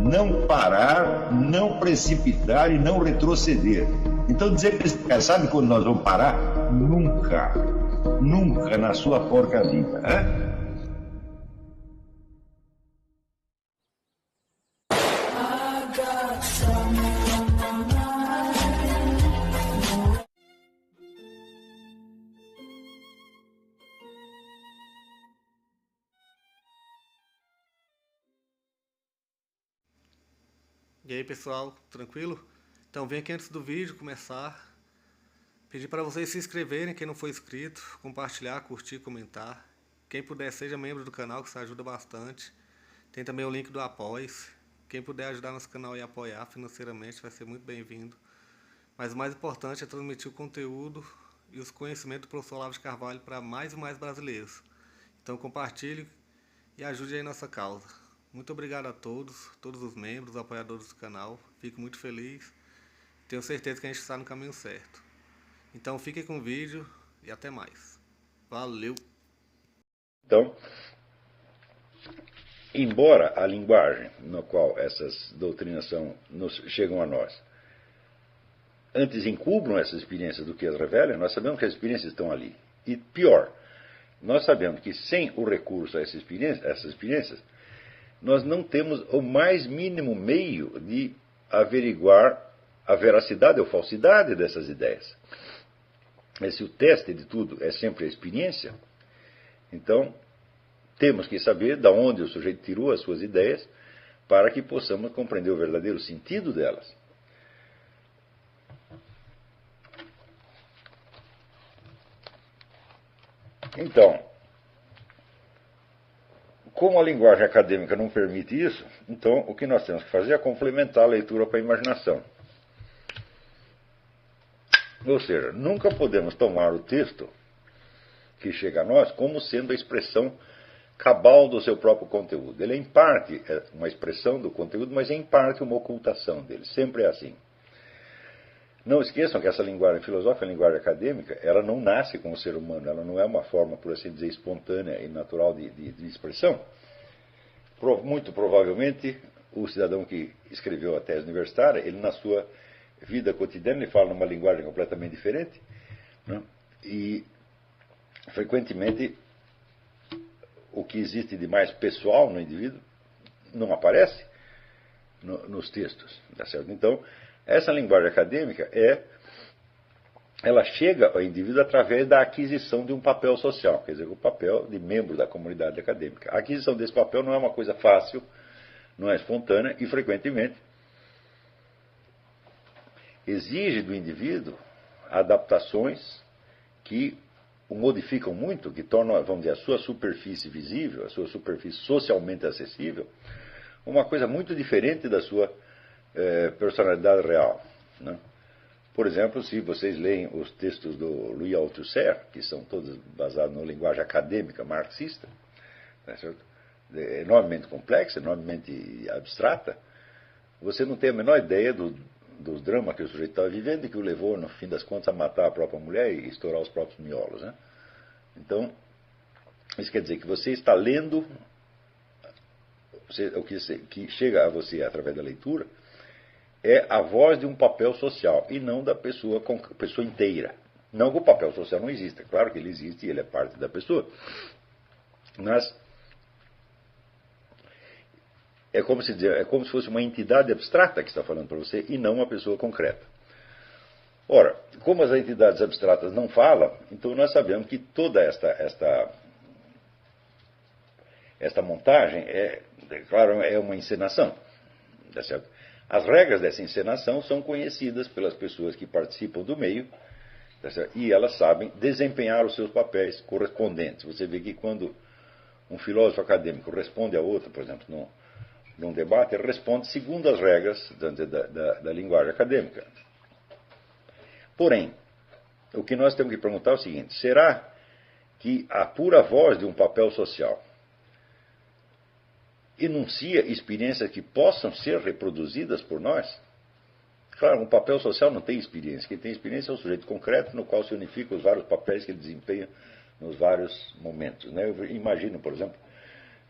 não parar, não precipitar e não retroceder. Então dizer para esse cara, sabe quando nós vamos parar? Nunca. Nunca na sua porca vida. Né? E aí pessoal, tranquilo? Então vem aqui antes do vídeo começar, pedir para vocês se inscreverem, quem não for inscrito, compartilhar, curtir, comentar. Quem puder seja membro do canal, que isso ajuda bastante. Tem também o link do Apoia-se. Quem puder ajudar nosso canal e apoiar financeiramente vai ser muito bem-vindo. Mas o mais importante é transmitir o conteúdo e os conhecimentos do professor Olavo de Carvalho para mais e mais brasileiros. Então compartilhe e ajude aí nossa causa. Muito obrigado a todos os membros, apoiadores do canal. Fico muito feliz. Tenho certeza que a gente está no caminho certo. Então fiquem com o vídeo e até mais. Valeu! Então, embora a linguagem na qual essas doutrinas chegam a nós, antes encubram essas experiências do que as revelam, nós sabemos que as experiências estão ali. E pior, nós sabemos que sem o recurso a essas experiências, nós não temos o mais mínimo meio de averiguar a veracidade ou falsidade dessas ideias. Mas se o teste de tudo é sempre a experiência, então temos que saber de onde o sujeito tirou as suas ideias para que possamos compreender o verdadeiro sentido delas. Então, como a linguagem acadêmica não permite isso, então o que nós temos que fazer é complementar a leitura com a imaginação. Ou seja, nunca podemos tomar o texto que chega a nós como sendo a expressão cabal do seu próprio conteúdo. Ele é em parte uma expressão do conteúdo, mas é em parte uma ocultação dele. Sempre é assim. Não esqueçam que essa linguagem filosófica, a linguagem acadêmica, ela não nasce com o ser humano, ela não é uma forma, por assim dizer, espontânea e natural de expressão. Muito provavelmente, o cidadão que escreveu a tese universitária, ele na sua vida cotidiana, ele fala numa linguagem completamente diferente, né? E, frequentemente, o que existe de mais pessoal no indivíduo não aparece nos textos, tá certo? Então, essa linguagem acadêmica ela chega ao indivíduo através da aquisição de um papel social, quer dizer, o papel de membro da comunidade acadêmica. A aquisição desse papel não é uma coisa fácil, não é espontânea e, frequentemente, exige do indivíduo adaptações que o modificam muito, que tornam, vamos dizer, a sua superfície visível, a sua superfície socialmente acessível, uma coisa muito diferente da sua personalidade real, né? Por exemplo, se vocês leem os textos do Louis Althusser, que são todos basados na linguagem acadêmica marxista, né, certo? Enormemente complexa, enormemente abstrata, você não tem a menor ideia dos dramas que o sujeito estava vivendo e que o levou, no fim das contas, a matar a própria mulher e estourar os próprios miolos, né? Então, isso quer dizer que você está lendo o que chega a você através da leitura é a voz de um papel social e não da pessoa inteira. Não que o papel social não exista, é claro que ele existe e ele é parte da pessoa. Mas é como se fosse uma entidade abstrata que está falando para você e não uma pessoa concreta. Ora, como as entidades abstratas não falam, então nós sabemos que toda esta montagem claro, é uma encenação. Tá certo? As regras dessa encenação são conhecidas pelas pessoas que participam do meio, tá certo? E elas sabem desempenhar os seus papéis correspondentes. Você vê que quando um filósofo acadêmico responde a outro, por exemplo, num debate, ele responde segundo as regras da linguagem acadêmica. Porém, o que nós temos que perguntar é o seguinte: será que a pura voz de um papel social enuncia experiências que possam ser reproduzidas por nós? Claro, um papel social não tem experiência. Quem tem experiência é o sujeito concreto no qual se unificam os vários papéis que ele desempenha nos vários momentos, né? Eu imagino, por exemplo,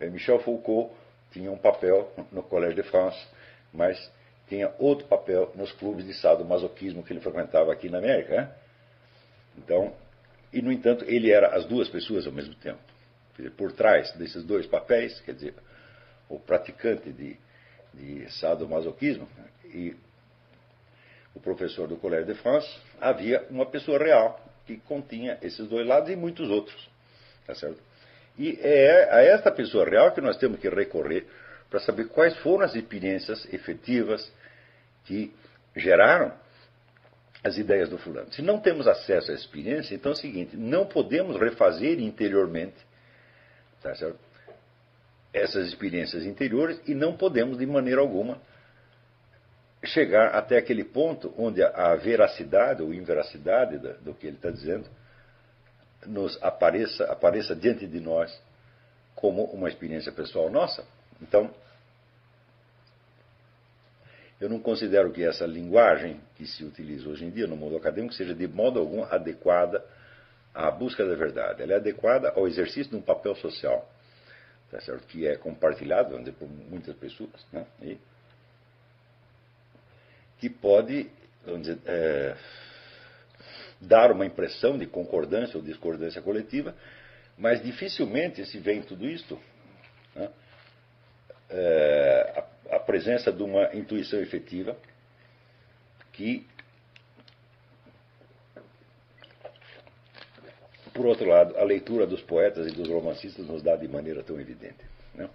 Michel Foucault tinha um papel no Collège de France, mas tinha outro papel nos clubes de sadomasoquismo que ele frequentava aqui na América. Né? Então, e no entanto, ele era as duas pessoas ao mesmo tempo. Quer dizer, por trás desses dois papéis, quer dizer, o praticante de sadomasoquismo e o professor do Collège de France, havia uma pessoa real que continha esses dois lados e muitos outros. Tá certo? E é a esta pessoa real que nós temos que recorrer para saber quais foram as experiências efetivas que geraram as ideias do fulano. Se não temos acesso a essa experiência, então é o seguinte, não podemos refazer interiormente, tá certo? Essas experiências interiores e não podemos, de maneira alguma, chegar até aquele ponto onde a veracidade ou inveracidade do que ele está dizendo nos apareça diante de nós como uma experiência pessoal nossa. Então, eu não considero que essa linguagem que se utiliza hoje em dia no mundo acadêmico seja de modo algum adequada à busca da verdade. Ela é adequada ao exercício de um papel social, tá certo? Que é compartilhado, vamos dizer, por muitas pessoas, né? E que pode, vamos dizer, dar uma impressão de concordância ou discordância coletiva, mas dificilmente se vê em tudo isto, né, a presença de uma intuição efetiva que, por outro lado, a leitura dos poetas e dos romancistas nos dá de maneira tão evidente. Né?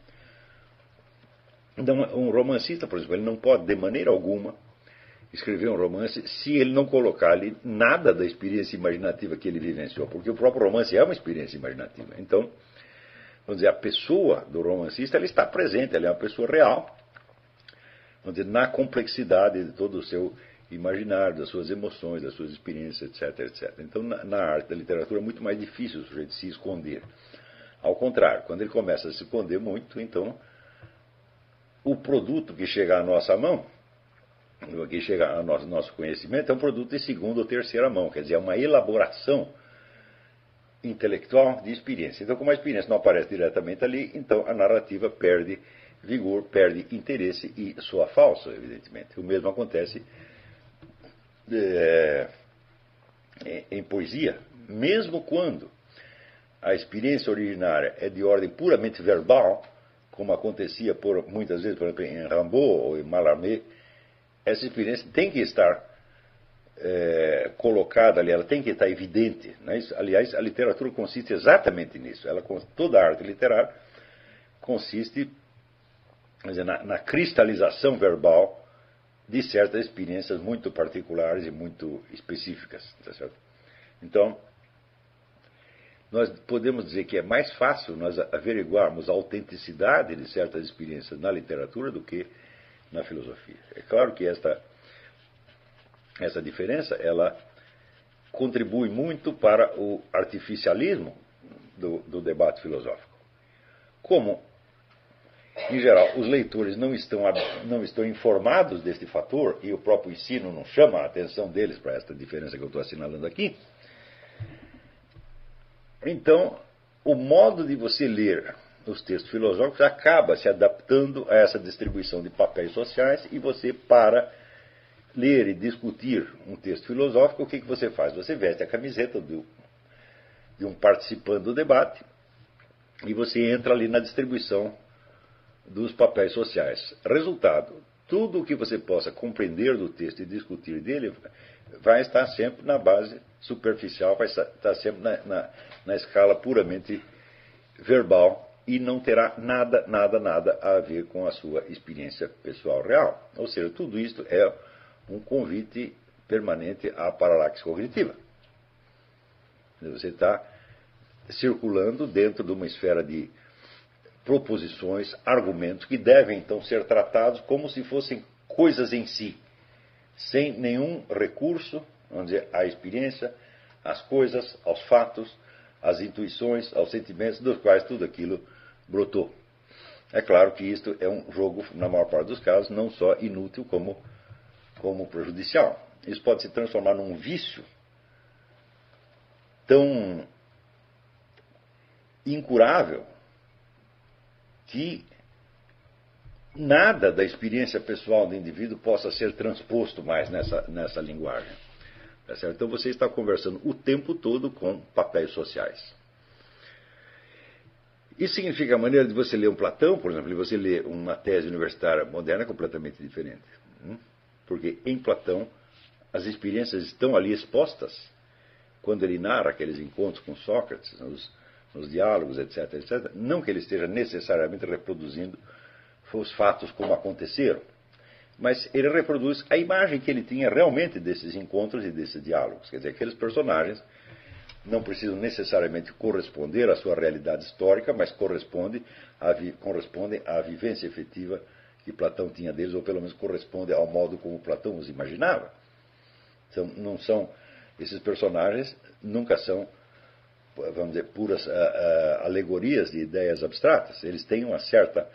Então, um romancista, por exemplo, ele não pode, de maneira alguma, escrever um romance se ele não colocar ali nada da experiência imaginativa que ele vivenciou, porque o próprio romance é uma experiência imaginativa. Então, vamos dizer, a pessoa do romancista ela está presente, ela é uma pessoa real, vamos dizer, na complexidade de todo o seu imaginário, das suas emoções, das suas experiências, etc, etc. Então, na arte da literatura é muito mais difícil o sujeito se esconder. Ao contrário, quando ele começa a se esconder muito, então, o produto que chega à nossa mão, que chega ao nosso conhecimento, é um produto de segunda ou terceira mão, quer dizer, é uma elaboração intelectual de experiência. Então, como a experiência não aparece diretamente ali, então a narrativa perde vigor, perde interesse e soa falso, evidentemente. O mesmo acontece em poesia, mesmo quando a experiência originária é de ordem puramente verbal, como acontecia muitas vezes, por exemplo, em Rimbaud ou em Mallarmé, essa experiência tem que estar colocada ali, ela tem que estar evidente. Né? Aliás, a literatura consiste exatamente nisso. Toda a arte literária consiste, quer dizer, na cristalização verbal de certas experiências muito particulares e muito específicas. Tá certo? Então, nós podemos dizer que é mais fácil nós averiguarmos a autenticidade de certas experiências na literatura do que na filosofia. É claro que essa diferença ela contribui muito para o artificialismo do debate filosófico. Como, em geral, os leitores não estão informados deste fator e o próprio ensino não chama a atenção deles para esta diferença que eu estou assinalando aqui, então o modo de você ler os textos filosóficos acaba se adaptando a essa distribuição de papéis sociais e você, para ler e discutir um texto filosófico, o que você faz? Você veste a camiseta de um participante do debate e você entra ali na distribuição dos papéis sociais. Resultado, tudo o que você possa compreender do texto e discutir dele vai estar sempre na base superficial, vai estar sempre na escala puramente verbal e não terá nada a ver com a sua experiência pessoal real. Ou seja, tudo isto é um convite permanente à paralaxe cognitiva. Você está circulando dentro de uma esfera de proposições, argumentos, que devem então ser tratados como se fossem coisas em si, sem nenhum recurso, vamos dizer, à experiência, às coisas, aos fatos, às intuições, aos sentimentos, dos quais tudo aquilo brotou. É claro que isto é um jogo, na maior parte dos casos, não só inútil como prejudicial. Isso pode se transformar num vício tão incurável que nada da experiência pessoal do indivíduo possa ser transposto mais nessa linguagem. Tá certo? Então você está conversando o tempo todo com papéis sociais. Isso significa a maneira de você ler um Platão, por exemplo, e você ler uma tese universitária moderna é completamente diferente. Porque em Platão as experiências estão ali expostas. Quando ele narra aqueles encontros com Sócrates, nos diálogos, etc., etc., não que ele esteja necessariamente reproduzindo os fatos como aconteceram, mas ele reproduz a imagem que ele tinha realmente desses encontros e desses diálogos. Quer dizer, aqueles personagens não precisam necessariamente corresponder à sua realidade histórica, mas correspondem à vivência efetiva que Platão tinha deles, ou pelo menos correspondem ao modo como Platão os imaginava. Esses personagens nunca são, vamos dizer, puras alegorias de ideias abstratas. Eles têm uma certa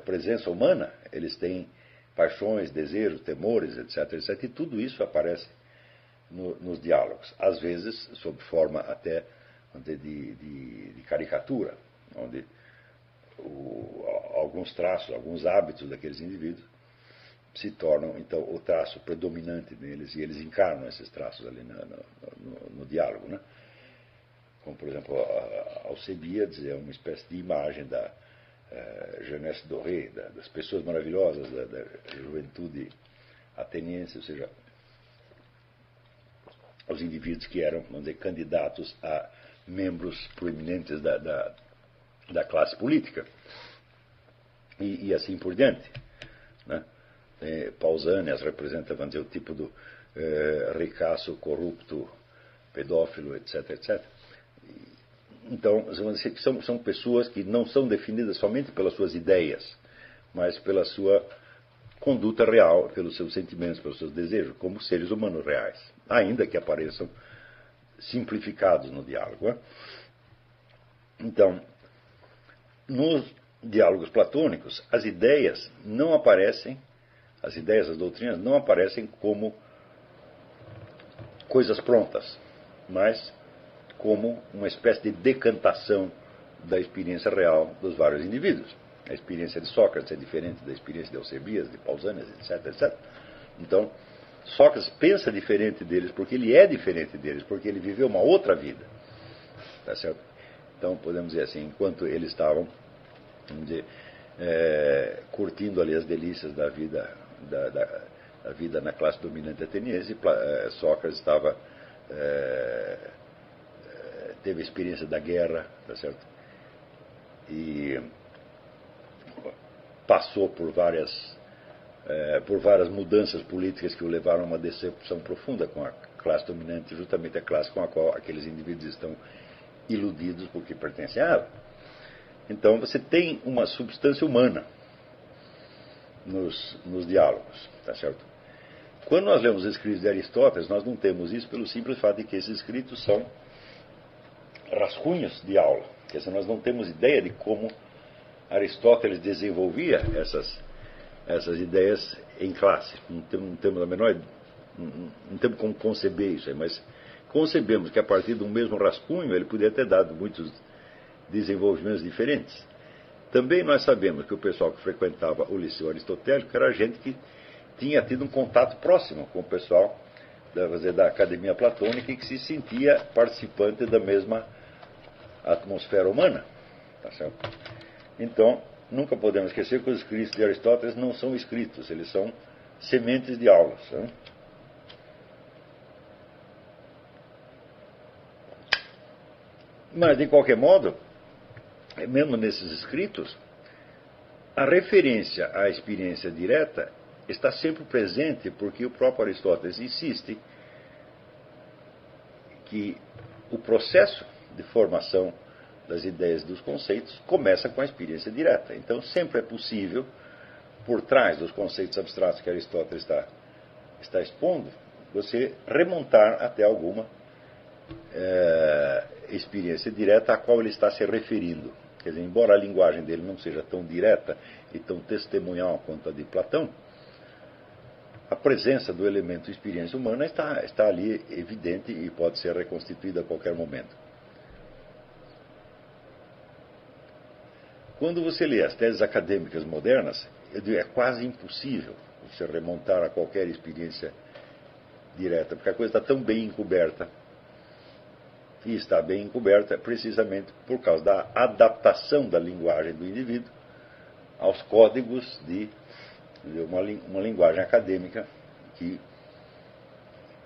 presença humana, eles têm paixões, desejos, temores, etc., etc., e tudo isso aparece nos diálogos, às vezes sob forma até de caricatura, onde alguns traços, alguns hábitos daqueles indivíduos se tornam, então, o traço predominante neles, e eles encarnam esses traços ali no diálogo, né? Como, por exemplo, Alcebiades é uma espécie de imagem da Jeunesse dorée, das pessoas maravilhosas da juventude ateniense, ou seja, os indivíduos que eram, vamos dizer, candidatos a membros proeminentes da classe política, e assim por diante, né? Pausanias representa, vamos dizer, o tipo do ricaço, corrupto, pedófilo, etc., etc. Então, vamos dizer que são pessoas que não são definidas somente pelas suas ideias, mas pela sua conduta real, pelos seus sentimentos, pelos seus desejos, como seres humanos reais, ainda que apareçam simplificados no diálogo, né? Então, nos diálogos platônicos, as ideias não aparecem, as ideias, as doutrinas não aparecem como coisas prontas, mas como uma espécie de decantação da experiência real dos vários indivíduos. A experiência de Sócrates é diferente da experiência de Alcebiades, de Pausanias, etc., etc. Então, Sócrates pensa diferente deles porque ele é diferente deles, porque ele viveu uma outra vida. Tá certo? Então, podemos dizer assim, enquanto eles estavam, vamos dizer, curtindo ali as delícias da vida, da vida na classe dominante ateniense, Sócrates estava teve a experiência da guerra, tá certo? E passou por várias mudanças políticas que o levaram a uma decepção profunda com a classe dominante, justamente a classe com a qual aqueles indivíduos estão iludidos porque pertencem a ela. Então você tem uma substância humana nos diálogos, tá certo? Quando nós lemos os escritos de Aristóteles, nós não temos isso pelo simples fato de que esses escritos são rascunhos de aula. Quer dizer, nós não temos ideia de como Aristóteles desenvolvia essas ideias em classe. Não temos a menor, não temos como conceber isso aí, mas concebemos que a partir do mesmo rascunho ele poderia ter dado muitos desenvolvimentos diferentes. Também nós sabemos que o pessoal que frequentava o liceu aristotélico era gente que tinha tido um contato próximo com o pessoal da academia platônica e que se sentia participante da mesma atmosfera humana. Tá certo? Então, nunca podemos esquecer que os escritos de Aristóteles não são escritos, eles são sementes de aulas. Né? Mas, de qualquer modo, mesmo nesses escritos, a referência à experiência direta está sempre presente, porque o próprio Aristóteles insiste que o processo de formação das ideias e dos conceitos começa com a experiência direta. Então, sempre é possível, por trás dos conceitos abstratos que Aristóteles está expondo, você remontar até alguma experiência direta a qual ele está se referindo. Quer dizer, embora a linguagem dele não seja tão direta e tão testemunhal quanto a de Platão, a presença do elemento experiência humana está ali evidente e pode ser reconstituída a qualquer momento. Quando você lê as teses acadêmicas modernas, eu digo, é quase impossível você remontar a qualquer experiência direta, porque a coisa está tão bem encoberta. E está bem encoberta precisamente por causa da adaptação da linguagem do indivíduo aos códigos de uma linguagem acadêmica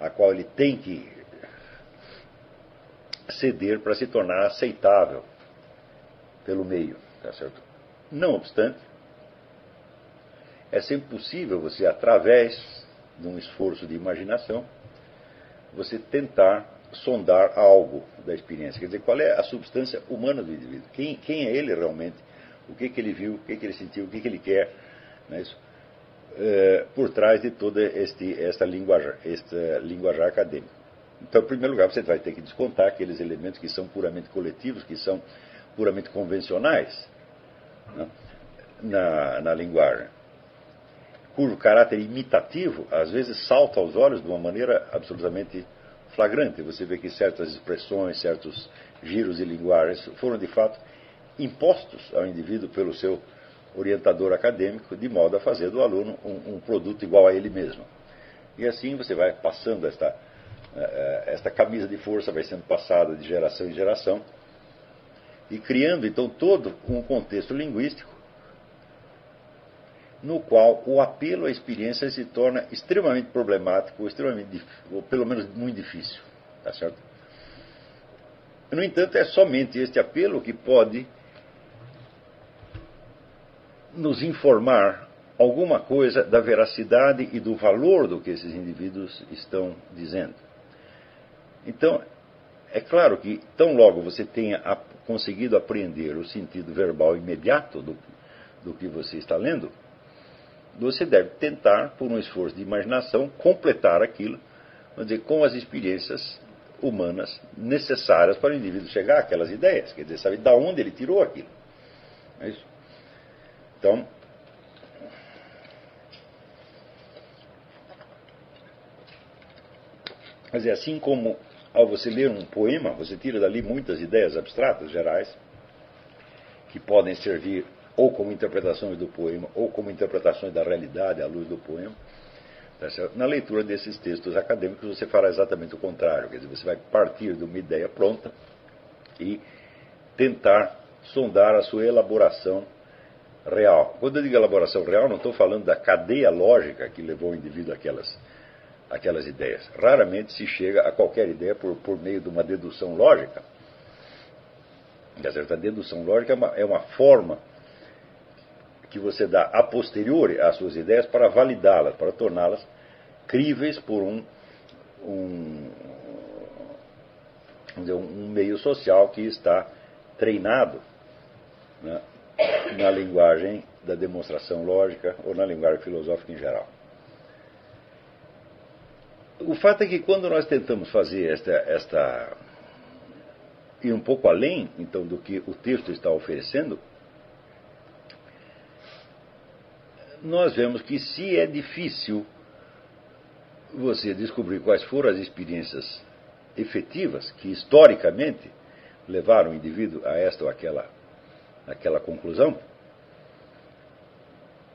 a qual ele tem que ceder para se tornar aceitável pelo meio. Tá certo? Não obstante, é sempre possível você, através de um esforço de imaginação, você tentar sondar algo da experiência. Quer dizer, qual é a substância humana do indivíduo? Quem é ele realmente? O que ele viu? O que ele sentiu? O que ele quer? Não é isso? Por trás de toda esta linguajar acadêmico. Então, em primeiro lugar, você vai ter que descontar aqueles elementos que são puramente coletivos, que são puramente convencionais, né, na linguagem, cujo caráter imitativo, às vezes, salta aos olhos de uma maneira absolutamente flagrante. Você vê que certas expressões, certos giros de linguagem foram, de fato, impostos ao indivíduo pelo seu orientador acadêmico, de modo a fazer do aluno um produto igual a ele mesmo. E assim você vai passando esta camisa de força, vai sendo passada de geração em geração, e criando, então, todo um contexto linguístico no qual o apelo à experiência se torna extremamente problemático, ou pelo menos muito difícil. Tá certo? No entanto, é somente este apelo que pode nos informar alguma coisa da veracidade e do valor do que esses indivíduos estão dizendo. Então, é claro que, tão logo você tenha conseguido apreender o sentido verbal imediato do que você está lendo, você deve tentar, por um esforço de imaginação, completar aquilo, vamos dizer, com as experiências humanas necessárias para o indivíduo chegar àquelas ideias. Quer dizer, sabe de onde ele tirou aquilo. É isso? Então, quer dizer, assim como ao você ler um poema, você tira dali muitas ideias abstratas, gerais, que podem servir ou como interpretações do poema, ou como interpretações da realidade à luz do poema. Tá certo? Na leitura desses textos acadêmicos, você fará exatamente o contrário. Quer dizer, você vai partir de uma ideia pronta e tentar sondar a sua elaboração real. Quando eu digo elaboração real, não estou falando da cadeia lógica que levou o indivíduo àquelas ideias. Raramente se chega a qualquer ideia por meio de uma dedução lógica. Tá certo? A dedução lógica é uma forma que você dá a posteriori às suas ideias para validá-las, para torná-las críveis por um meio social que está treinado, né, na linguagem da demonstração lógica ou na linguagem filosófica em geral. O fato é que quando nós tentamos fazer ir um pouco além, então, do que o texto está oferecendo, nós vemos que se é difícil você descobrir quais foram as experiências efetivas que historicamente levaram o indivíduo a esta ou aquela conclusão,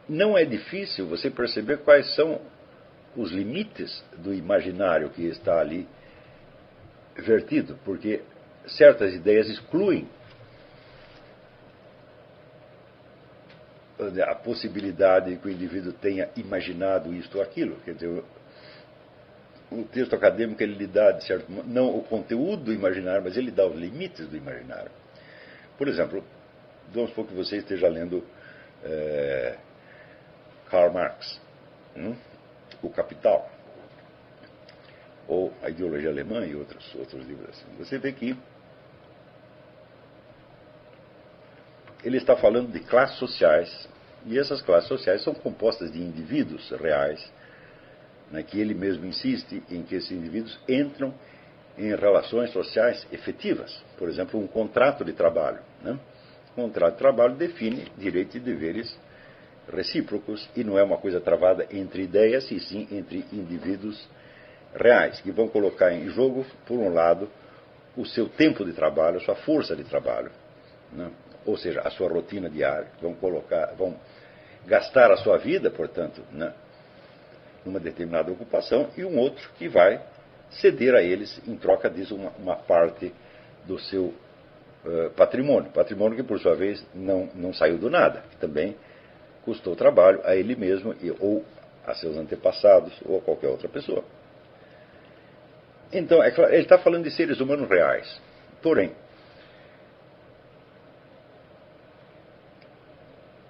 não é difícil você perceber quais são os limites do imaginário que está ali vertido, porque certas ideias excluem a possibilidade de que o indivíduo tenha imaginado isto ou aquilo. Quer dizer, o texto acadêmico ele lhe dá, de certo modo, não o conteúdo do imaginário, mas ele dá os limites do imaginário. Por exemplo, vamos supor que você esteja lendo Karl Marx, O Capital, ou A Ideologia Alemã e outros livros assim. Você vê que ele está falando de classes sociais, e essas classes sociais são compostas de indivíduos reais, né, que ele mesmo insiste em que esses indivíduos entram em relações sociais efetivas. Por exemplo, um contrato de trabalho. Né? O contrato de trabalho define direitos e deveres recíprocos, e não é uma coisa travada entre ideias, e sim entre indivíduos reais, que vão colocar em jogo, por um lado, o seu tempo de trabalho, a sua força de trabalho, né? ou seja, a sua rotina diária, vão gastar a sua vida, portanto, né, numa determinada ocupação, e um outro que vai ceder a eles, em troca disso, uma parte do seu patrimônio. Patrimônio que, por sua vez, não saiu do nada, que também custou trabalho a ele mesmo, ou a seus antepassados, ou a qualquer outra pessoa. Então, é claro, ele está falando de seres humanos reais. Porém,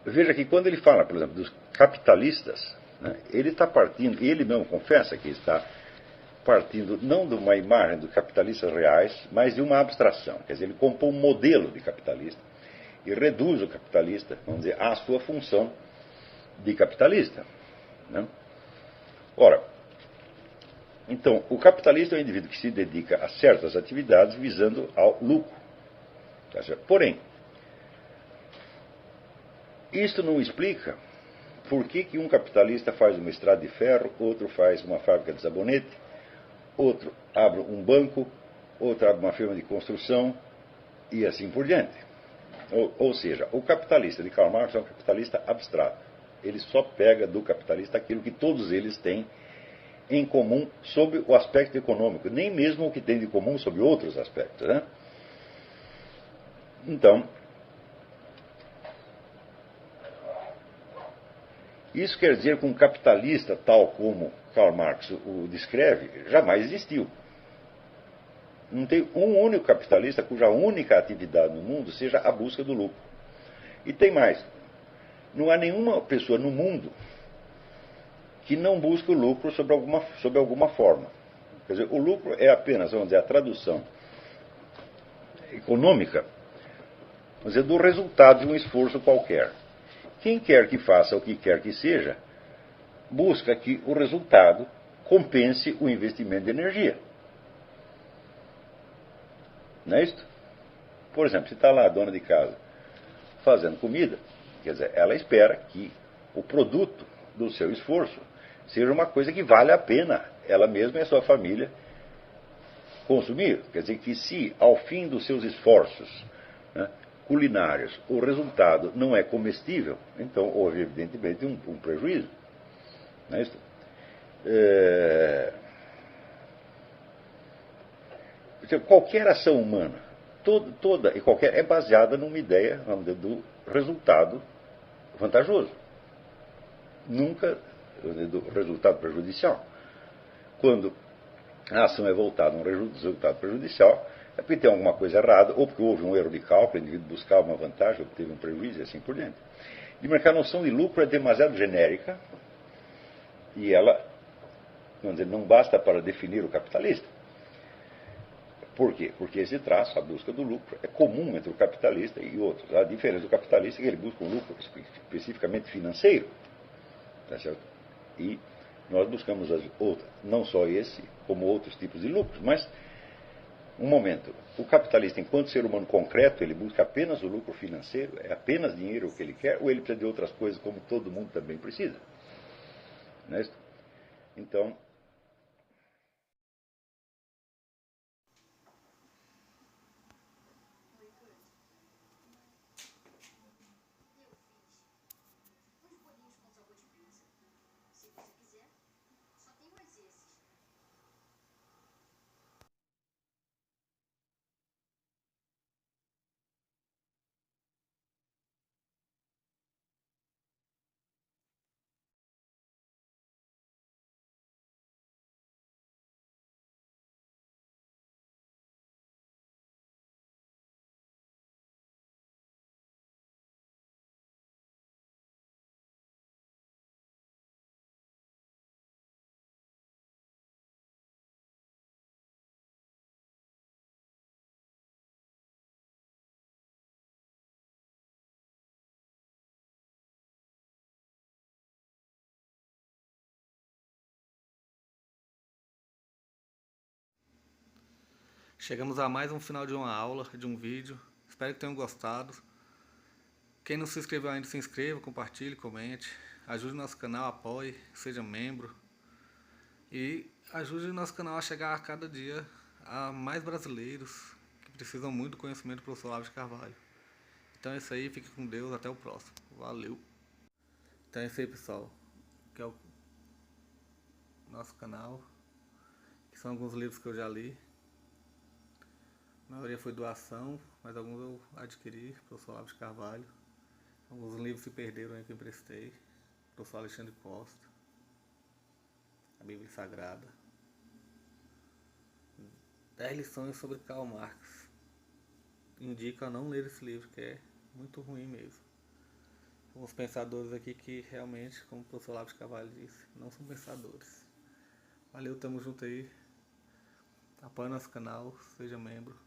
veja que quando ele fala, por exemplo, dos capitalistas, né, ele está partindo, ele mesmo confessa que está partindo não de uma imagem dos capitalistas reais, mas de uma abstração. Quer dizer, ele compõe um modelo de capitalista e reduz o capitalista, vamos dizer, à sua função de capitalista. Né? Ora, então, o capitalista é um indivíduo que se dedica a certas atividades visando ao lucro. Tá certo? Porém, isto não explica por que um capitalista faz uma estrada de ferro, outro faz uma fábrica de sabonete, outro abre um banco, outro abre uma firma de construção e assim por diante. Ou seja, o capitalista de Karl Marx é um capitalista abstrato. Ele só pega do capitalista aquilo que todos eles têm em comum sob o aspecto econômico, nem mesmo o que tem de comum sob outros aspectos. Né? Então, isso quer dizer que um capitalista, tal como Karl Marx o descreve, jamais existiu. Não tem um único capitalista cuja única atividade no mundo seja a busca do lucro. E tem mais. Não há nenhuma pessoa no mundo que não busque o lucro sob alguma forma. Quer dizer, o lucro é apenas, vamos dizer, a tradução econômica, vamos dizer, do resultado de um esforço qualquer. Quem quer que faça o que quer que seja, busca que o resultado compense o investimento de energia. Não é isso? Por exemplo, se está lá a dona de casa fazendo comida, quer dizer, ela espera que o produto do seu esforço seja uma coisa que vale a pena ela mesma e a sua família consumir. Quer dizer, que se ao fim dos seus esforços, né, culinários, o resultado não é comestível, então houve evidentemente um prejuízo. Não é isso? Qualquer ação humana, toda e qualquer, é baseada numa ideia, vamos dizer, do resultado vantajoso. Nunca do resultado prejudicial. Quando a ação é voltada a um resultado prejudicial, é porque tem alguma coisa errada, ou porque houve um erro de cálculo, o indivíduo buscava uma vantagem, obteve um prejuízo e assim por diante. De marcar a noção de lucro é demasiado genérica e ela, vamos dizer, não basta para definir o capitalista. Por quê? Porque esse traço, a busca do lucro, é comum entre o capitalista e outros. A diferença do capitalista é que ele busca um lucro especificamente financeiro. Tá certo? E nós buscamos não só esse, como outros tipos de lucros. Mas, um momento, o capitalista, enquanto ser humano concreto, ele busca apenas o lucro financeiro, é apenas dinheiro o que ele quer, ou ele precisa de outras coisas como todo mundo também precisa? Não é isso? Então, Chegamos a mais um final de uma aula, de um vídeo. Espero que tenham gostado. Quem não se inscreveu ainda, se inscreva, compartilhe, comente. Ajude o nosso canal, apoie, seja membro. E ajude o nosso canal a chegar a cada dia a mais brasileiros que precisam muito do conhecimento do professor Olavo de Carvalho. Então é isso aí, fique com Deus, até o próximo. Valeu! Então é isso aí, pessoal, que é o nosso canal, que são alguns livros que eu já li. A maioria foi doação, mas alguns eu adquiri, professor Olavo de Carvalho. Alguns livros se perderam aí que eu emprestei, professor Alexandre Costa, a Bíblia Sagrada. 10 lições sobre Karl Marx. Indico a não ler esse livro, que é muito ruim mesmo. Alguns pensadores aqui que realmente, como o professor Olavo de Carvalho disse, não são pensadores. Valeu, tamo junto aí. Apoie nosso canal, seja membro.